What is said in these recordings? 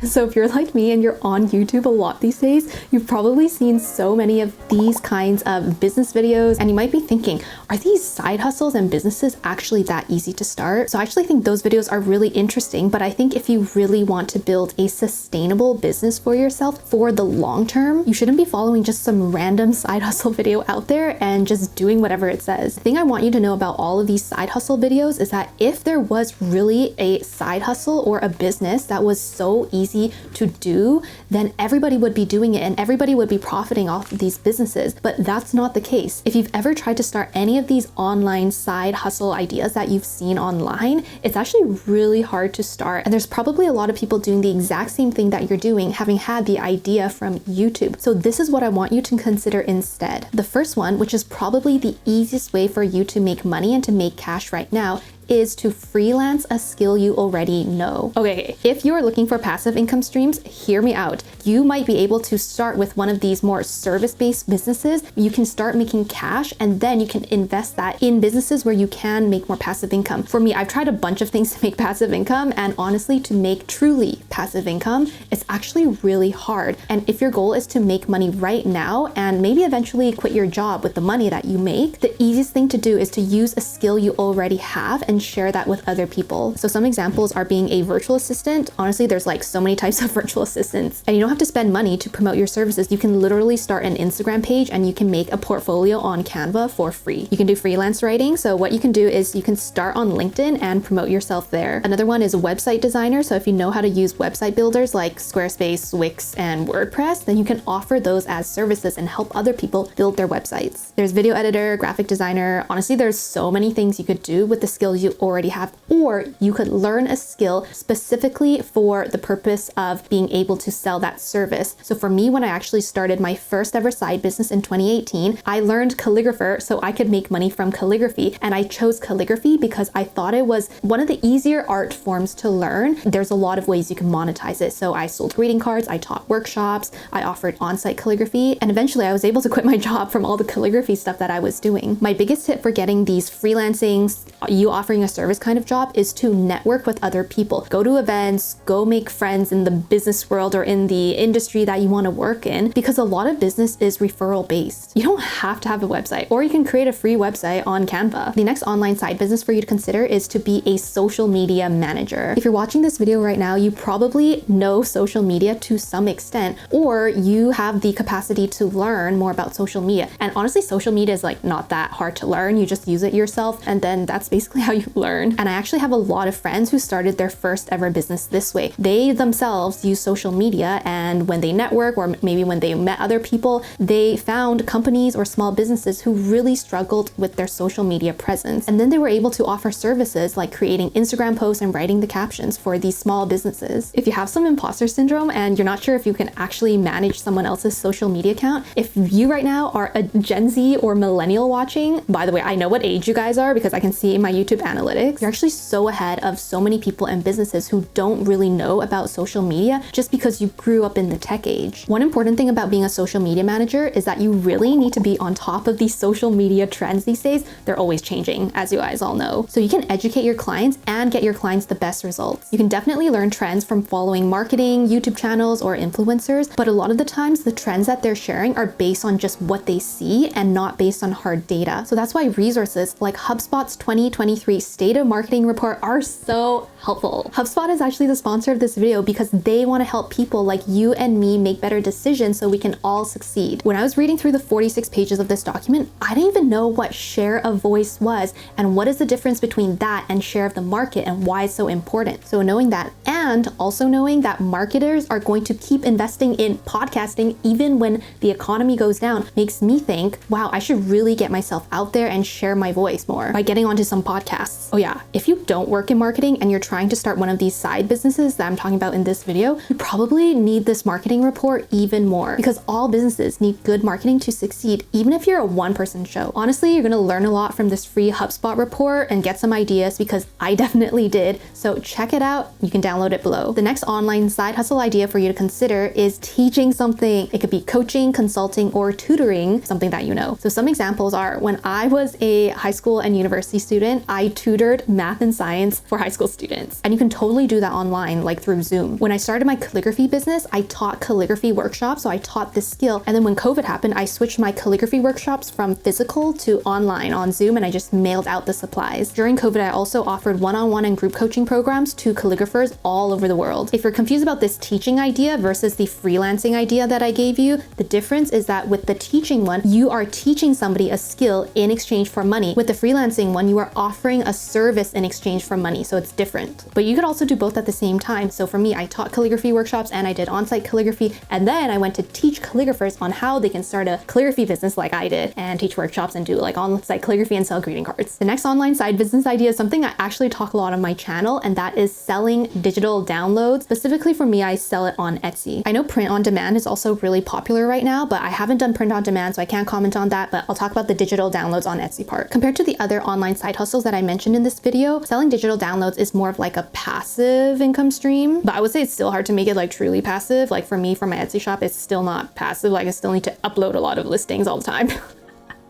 So if you're like me and you're on YouTube a lot these days, you've probably seen so many of these kinds of business videos, and you might be thinking, are these side hustles and businesses actually that easy to start? So I actually think those videos are really interesting, but I think if you really want to build a sustainable business for yourself for the long term, you shouldn't be following just some random side hustle video out there and just doing whatever it says. The thing I want you to know about all of these side hustle videos is that if there was really a side hustle or a business that was so easy to do, then everybody would be doing it and everybody would be profiting off of these businesses. But that's not the case. If you've ever tried to start any of these online side hustle ideas that you've seen online, it's actually really hard to start. And there's probably a lot of people doing the exact same thing that you're doing, having had the idea from YouTube. So this is what I want you to consider instead. The first one, which is probably the easiest way for you to make money and to make cash right now, is to freelance a skill you already know. Okay, if you're looking for passive income streams, hear me out. You might be able to start with one of these more service-based businesses. You can start making cash and then you can invest that in businesses where you can make more passive income. For me, I've tried a bunch of things to make passive income, and honestly, to make truly passive income, it's actually really hard. And if your goal is to make money right now and maybe eventually quit your job with the money that you make, the easiest thing to do is to use a skill you already have and share that with other people. So some examples are being a virtual assistant. Honestly, there's like so many types of virtual assistants, and you don't have to spend money to promote your services. You can literally start an Instagram page and you can make a portfolio on Canva for free. You can do freelance writing. So what you can do is you can start on LinkedIn and promote yourself there. Another one is a website designer. So if you know how to use website builders like Squarespace, Wix, and WordPress, then you can offer those as services and help other people build their websites. There's video editor, graphic designer. Honestly, there's so many things you could do with the skills you already have, or you could learn a skill specifically for the purpose of being able to sell that service. So for me, when I actually started my first ever side business in 2018, I learned calligrapher so I could make money from calligraphy. And I chose calligraphy because I thought it was one of the easier art forms to learn. There's a lot of ways you can monetize it. So I sold greeting cards, I taught workshops, I offered on-site calligraphy, and eventually I was able to quit my job from all the calligraphy stuff that I was doing. My biggest tip for getting these freelancing, you offering a service kind of job, is to network with other people. Go to events, go make friends in the business world or in the industry that you want to work in, because a lot of business is referral based. You don't have to have a website, or you can create a free website on Canva. The next online side business for you to consider is to be a social media manager. If you're watching this video right now, you probably know social media to some extent, or you have the capacity to learn more about social media. And honestly, social media is like not that hard to learn. You just use it yourself, and then that's basically how you learn. And I actually have a lot of friends who started their first ever business this way. They themselves use social media, and when they network, or maybe when they met other people, they found companies or small businesses who really struggled with their social media presence. And then they were able to offer services like creating Instagram posts and writing the captions for these small businesses. If you have some imposter syndrome and you're not sure if you can actually manage someone else's social media account, if you right now are a Gen Z or millennial watching, by the way, I know what age you guys are because I can see in my YouTube analytics, you're actually so ahead of so many people and businesses who don't really know about social media just because you grew up in the tech age. One important thing about being a social media manager is that you really need to be on top of these social media trends these days. They're always changing, as you guys all know. So you can educate your clients and get your clients the best results. You can definitely learn trends from following marketing, YouTube channels, or influencers, but a lot of the times the trends that they're sharing are based on just what they see and not based on hard data. So that's why resources like HubSpot's 2023 State of Marketing Report are so helpful. HubSpot is actually the sponsor of this video because they want to help people like you and me make better decisions so we can all succeed. When I was reading through the 46 pages of this document, I didn't even know what share of voice was and what is the difference between that and share of the market and why it's so important. So knowing that, and also knowing that marketers are going to keep investing in podcasting even when the economy goes down, makes me think, wow, I should really get myself out there and share my voice more by getting onto some podcasts. Oh yeah, if you don't work in marketing and you're trying to start one of these side businesses that I'm talking about in this video, you probably need this marketing report even more, because all businesses need good marketing to succeed, even if you're a one-person show. Honestly, you're gonna learn a lot from this free HubSpot report and get some ideas, because I definitely did. So check it out. You can download about it below. The next online side hustle idea for you to consider is teaching something. It could be coaching, consulting, or tutoring something that you know. So some examples are when I was a high school and university student, I tutored math and science for high school students. And you can totally do that online, like through Zoom. When I started my calligraphy business, I taught calligraphy workshops. So I taught this skill. And then when COVID happened, I switched my calligraphy workshops from physical to online on Zoom, and I just mailed out the supplies. During COVID, I also offered one-on-one and group coaching programs to calligraphers all over the world. If you're confused about this teaching idea versus the freelancing idea that I gave you, the difference is that with the teaching one, you are teaching somebody a skill in exchange for money. With the freelancing one, you are offering a service in exchange for money, so it's different. But you could also do both at the same time. So for me, I taught calligraphy workshops and I did on-site calligraphy, and then I went to teach calligraphers on how they can start a calligraphy business like I did and teach workshops and do like on-site calligraphy and sell greeting cards. The next online side business idea is something I actually talk a lot on my channel, and that is selling digital downloads. Specifically for me, I sell it on Etsy. I know print on demand is also really popular right now, but I haven't done print on demand, so I can't comment on that, but I'll talk about the digital downloads on Etsy part. Compared to the other online side hustles that I mentioned in this video, selling digital downloads is more of like a passive income stream, but I would say it's still hard to make it like truly passive. Like for me, for my Etsy shop, it's still not passive. Like I still need to upload a lot of listings all the time.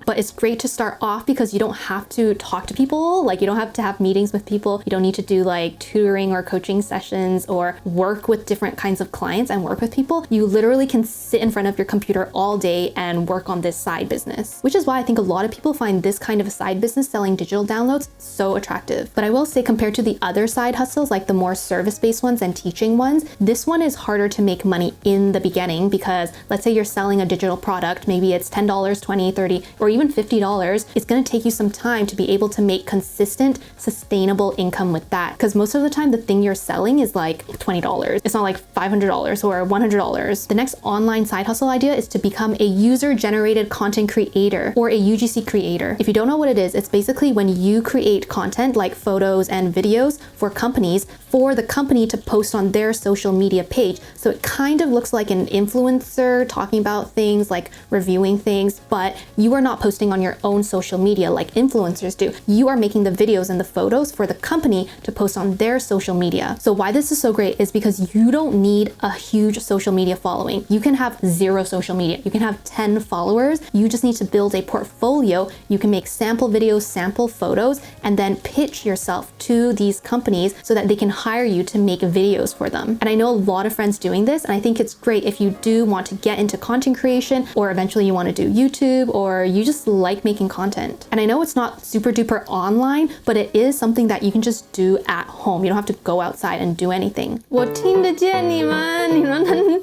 But it's great to start off because you don't have to talk to people. Like you don't have to have meetings with people. You don't need to do like tutoring or coaching sessions or work with different kinds of clients and work with people. You literally can sit in front of your computer all day and work on this side business, which is why I think a lot of people find this kind of a side business selling digital downloads so attractive. But I will say, compared to the other side hustles, like the more service-based ones and teaching ones, this one is harder to make money in the beginning because let's say you're selling a digital product, maybe it's $10, $20, $30, or even $50, it's going to take you some time to be able to make consistent, sustainable income with that. Because most of the time, the thing you're selling is like $20. It's not like $500 or $100. The next online side hustle idea is to become a user-generated content creator or a UGC creator. If you don't know what it is, it's basically when you create content like photos and videos for companies, for the company to post on their social media page. So it kind of looks like an influencer talking about things, like reviewing things, but you are not posting on your own social media like influencers do. You are making the videos and the photos for the company to post on their social media. So why this is so great is because you don't need a huge social media following. You can have 0 social media. You can have 10 followers. You just need to build a portfolio. You can make sample videos, sample photos, and then pitch yourself to these companies so that they can hire you to make videos for them. And I know a lot of friends doing this, and I think it's great if you do want to get into content creation, or eventually you want to do YouTube, or you just like making content. And I know it's not super duper online, but it is something that you can just do at home. You don't have to go outside and do anything. 我听得见你们，你们很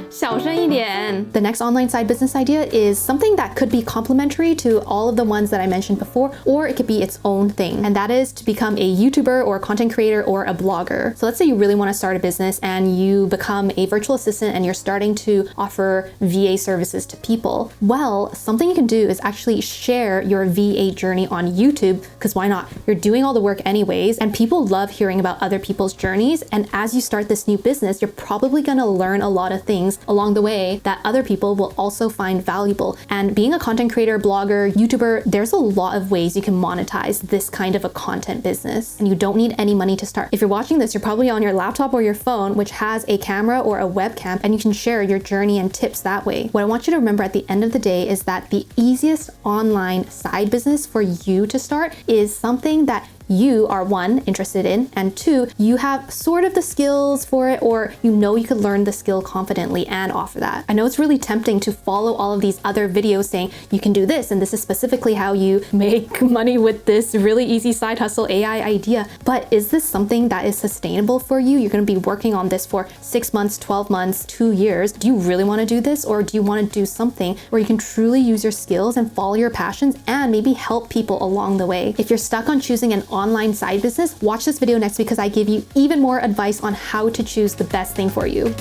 小声一点. The next online side business idea is something that could be complementary to all of the ones that I mentioned before, or it could be its own thing. And that is to become a YouTuber or a content creator or a blogger. So let's say you really want to start a business and you become a virtual assistant and you're starting to offer VA services to people. Well, something you can do is actually share your VA journey on YouTube, because why not? You're doing all the work anyways, and people love hearing about other people's journeys. And as you start this new business, you're probably going to learn a lot of things along the way that other people will also find valuable. And being a content creator, blogger, YouTuber, there's a lot of ways you can monetize this kind of a content business, and you don't need any money to start. If you're watching this, you're probably on your laptop or your phone, which has a camera or a webcam, and you can share your journey and tips that way. What I want you to remember at the end of the day is that the easiest online side business for you to start is something that you are, 1, interested in, and 2, you have sort of the skills for it, or you know you could learn the skill confidently and offer that. I know it's really tempting to follow all of these other videos saying you can do this, and this is specifically how you make money with this really easy side hustle AI idea, but is this something that is sustainable for you? You're going to be working on this for 6 months, 12 months, 2 years. Do you really want to do this, or do you want to do something where you can truly use your skills and follow your passions and maybe help people along the way? If you're stuck on choosing an online side business, watch this video next because I give you even more advice on how to choose the best thing for you.